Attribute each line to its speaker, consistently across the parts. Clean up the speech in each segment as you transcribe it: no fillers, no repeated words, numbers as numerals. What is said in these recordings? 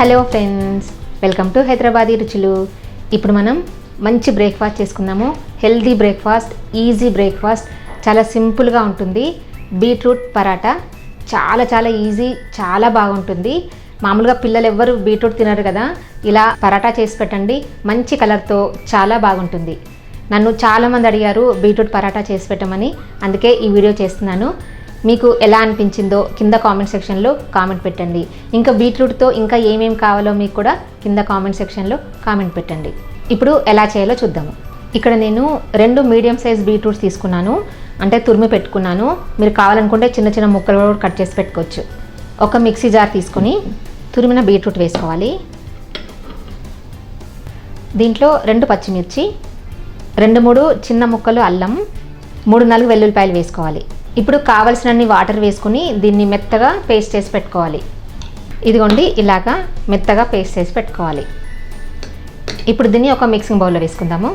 Speaker 1: Hello friends, welcome to Hyderabadi రుచులు. ఇప్పుడు మనం మంచి బ్రేక్ఫాస్ట్ చేసుకుందాము. హెల్దీ బ్రేక్ఫాస్ట్, ఈజీ బ్రేక్ఫాస్ట్, చాలా సింపుల్గా ఉంటుంది. బీట్రూట్ పరాటా చాలా చాలా ఈజీ, చాలా బాగుంటుంది. మామూలుగా పిల్లలు ఎవ్వరు బీట్రూట్ తినరు కదా, ఇలా పరాటా చేసి పెట్టండి. మంచి కలర్తో చాలా బాగుంటుంది. నన్ను చాలామంది అడిగారు బీట్రూట్ పరాటా చేసి పెట్టమని, అందుకే ఈ వీడియో చేస్తున్నాను. మీకు ఎలా అనిపించిందో కింద కామెంట్ సెక్షన్లో కామెంట్ పెట్టండి. ఇంకా బీట్రూట్తో ఇంకా ఏమేమి కావాలో మీకు కూడా కింద కామెంట్ సెక్షన్లో కామెంట్ పెట్టండి. ఇప్పుడు ఎలా చేయాలో చూద్దాము. ఇక్కడ నేను 2 మీడియం సైజ్ బీట్రూట్స్ తీసుకున్నాను, అంటే తురిమి పెట్టుకున్నాను. మీరు కావాలనుకుంటే చిన్న చిన్న ముక్కలు కూడా కట్ చేసి పెట్టుకోవచ్చు. ఒక మిక్సీ జార్ తీసుకొని తురిమిన బీట్రూట్ వేసుకోవాలి. దీంట్లో 2 పచ్చిమిర్చి, 2-3 చిన్న ముక్కలు అల్లం, 3-4 వెల్లుల్లిపాయలు వేసుకోవాలి. ఇప్పుడు కావలసినన్ని వాటర్ వేసుకుని దీన్ని మెత్తగా పేస్ట్ చేసి పెట్టుకోవాలి. ఇదిగోండి, ఇలాగా మెత్తగా పేస్ట్ చేసి పెట్టుకోవాలి. ఇప్పుడు దీన్ని ఒక మిక్సింగ్ బౌల్లో వేసుకుందాము.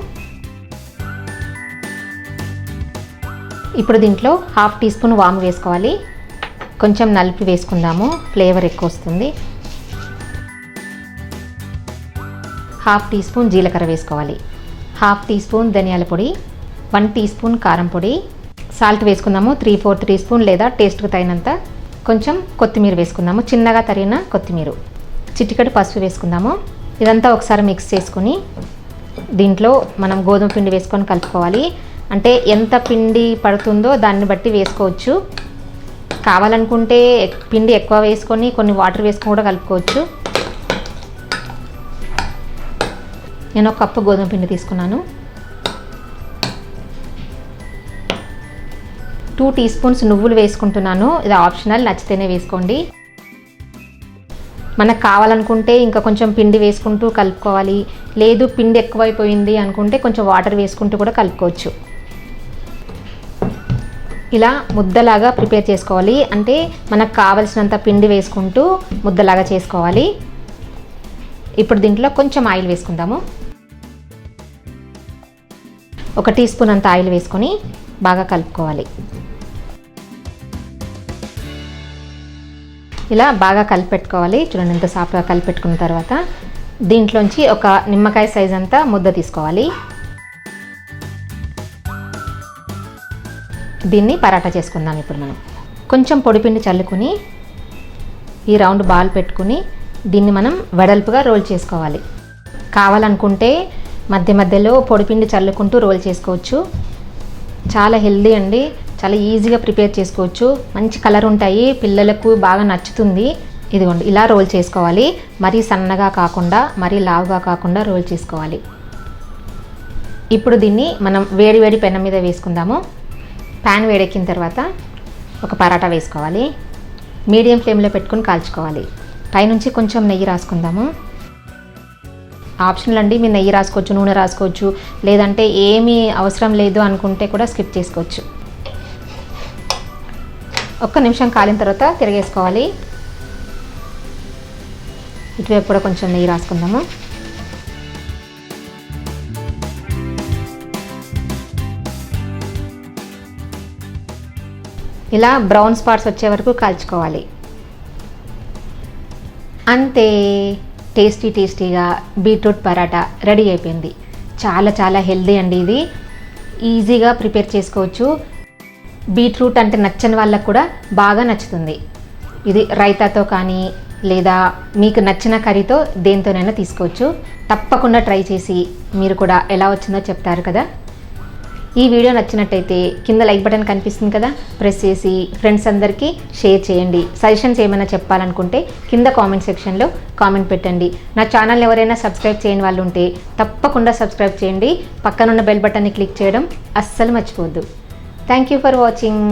Speaker 1: ఇప్పుడు దీంట్లో 1/2 టీ స్పూన్ వాము వేసుకోవాలి. కొంచెం నలిపి వేసుకుందాము, ఫ్లేవర్ ఎక్కువ వస్తుంది. 1/2 టీ స్పూన్ జీలకర్ర వేసుకోవాలి. 1/2 టీ స్పూన్ ధనియాల పొడి, 1 టీ స్పూన్ కారం పొడి, సాల్ట్ వేసుకుందాము. 3/4 టీ స్పూన్ లేదా టేస్ట్కి తగినంత. కొంచెం కొత్తిమీర వేసుకుందాము, చిన్నగా తరిగిన కొత్తిమీర. చిటికెడు పసుపు వేసుకుందాము. ఇదంతా ఒకసారి మిక్స్ చేసుకుని దీంట్లో మనం గోధుమ పిండి వేసుకొని కలుపుకోవాలి. అంటే ఎంత పిండి పడుతుందో దాన్ని బట్టి వేసుకోవచ్చు. కావాలనుకుంటే పిండి ఎక్కువ వేసుకొని కొన్ని వాటర్ వేసుకొని కూడా కలుపుకోవచ్చు. నేను 1 కప్పు గోధుమ పిండి తీసుకున్నాను. 2 టీ స్పూన్స్ నువ్వులు వేసుకుంటున్నాను. ఇది ఆప్షనల్, నచ్చితేనే వేసుకోండి. మనకు కావాలనుకుంటే ఇంకా కొంచెం పిండి వేసుకుంటూ కలుపుకోవాలి. లేదు పిండి ఎక్కువైపోయింది అనుకుంటే కొంచెం వాటర్ వేసుకుంటూ కూడా కలుపుకోవచ్చు. ఇలా ముద్దలాగా ప్రిపేర్ చేసుకోవాలి. అంటే మనకు కావలసినంత పిండి వేసుకుంటూ ముద్దలాగా చేసుకోవాలి. ఇప్పుడు దీంట్లో కొంచెం ఆయిల్ వేసుకుందాము. 1 టీ స్పూన్ అంత ఆయిల్ వేసుకొని బాగా కలుపుకోవాలి. ఇలా బాగా కలిపెట్టుకోవాలి. చూడండి ఎంత సాఫ్ట్గా కలిపెట్టుకున్న తర్వాత దీంట్లోంచి ఒక నిమ్మకాయ సైజ్ అంతా ముద్ద తీసుకోవాలి. దీన్ని పరాటా చేసుకుందాం. ఇప్పుడు మనం కొంచెం పొడిపిండి చల్లుకుని ఈ రౌండ్ బాల్ పెట్టుకుని దీన్ని మనం వెడల్పుగా రోల్ చేసుకోవాలి. కావాలనుకుంటే మధ్య మధ్యలో పొడిపిండి చల్లుకుంటూ రోల్ చేసుకోవచ్చు. చాలా హెల్దీ అండి, చాలా ఈజీగా ప్రిపేర్ చేసుకోవచ్చు. మంచి కలర్ ఉంటాయి, పిల్లలకు బాగా నచ్చుతుంది. ఇదిగోండి, ఇలా రోల్ చేసుకోవాలి. మరీ సన్నగా కాకుండా మరీ లావుగా కాకుండా రోల్ చేసుకోవాలి. ఇప్పుడు దీన్ని మనం వేడి వేడి పెనం మీద వేసుకుందాము. ప్యాన్ వేడెక్కిన తర్వాత ఒక పరాటా వేసుకోవాలి. మీడియం ఫ్లేమ్లో పెట్టుకుని కాల్చుకోవాలి. పైనుంచి కొంచెం నెయ్యి రాసుకుందాము. ఆప్షనల్ అండి, మీరు నెయ్యి రాసుకోవచ్చు, నూనె రాసుకోవచ్చు, లేదంటే ఏమీ అవసరం లేదు అనుకుంటే కూడా స్కిప్ చేసుకోవచ్చు. 1 నిమిషం కాలిన తర్వాత తిరిగేసుకోవాలి. ఇటువైపు కూడా కొంచెం నెయ్యి రాసుకుందాము. ఇలా బ్రౌన్ స్పాట్స్ వచ్చే వరకు కాల్చుకోవాలి. అంతే, టేస్టీగా బీట్రూట్ పరాటా రెడీ అయిపోయింది. చాలా చాలా హెల్దీ అండి. ఇది ఈజీగా ప్రిపేర్ చేసుకోవచ్చు. బీట్రూట్ అంటే నచ్చని వాళ్ళకు కూడా బాగా నచ్చుతుంది. ఇది రైతాతో కానీ లేదా మీకు నచ్చిన కర్రీతో దేనితోనైనా తీసుకోవచ్చు. తప్పకుండా ట్రై చేసి మీరు కూడా ఎలా వచ్చిందో చెప్తారు కదా. ఈ వీడియో నచ్చినట్టయితే కింద లైక్ బటన్ కనిపిస్తుంది కదా, ప్రెస్ చేసి ఫ్రెండ్స్ అందరికీ షేర్ చేయండి. సజెషన్స్ ఏమైనా చెప్పాలనుకుంటే కింద కామెంట్ సెక్షన్లో కామెంట్ పెట్టండి. నా ఛానల్ ఎవరైనా సబ్స్క్రైబ్ చేయని వాళ్ళు ఉంటే తప్పకుండా సబ్స్క్రైబ్ చేయండి. పక్కనున్న బెల్ బటన్ని క్లిక్ చేయడం అస్సలు మర్చిపోవద్దు. Thank you for watching.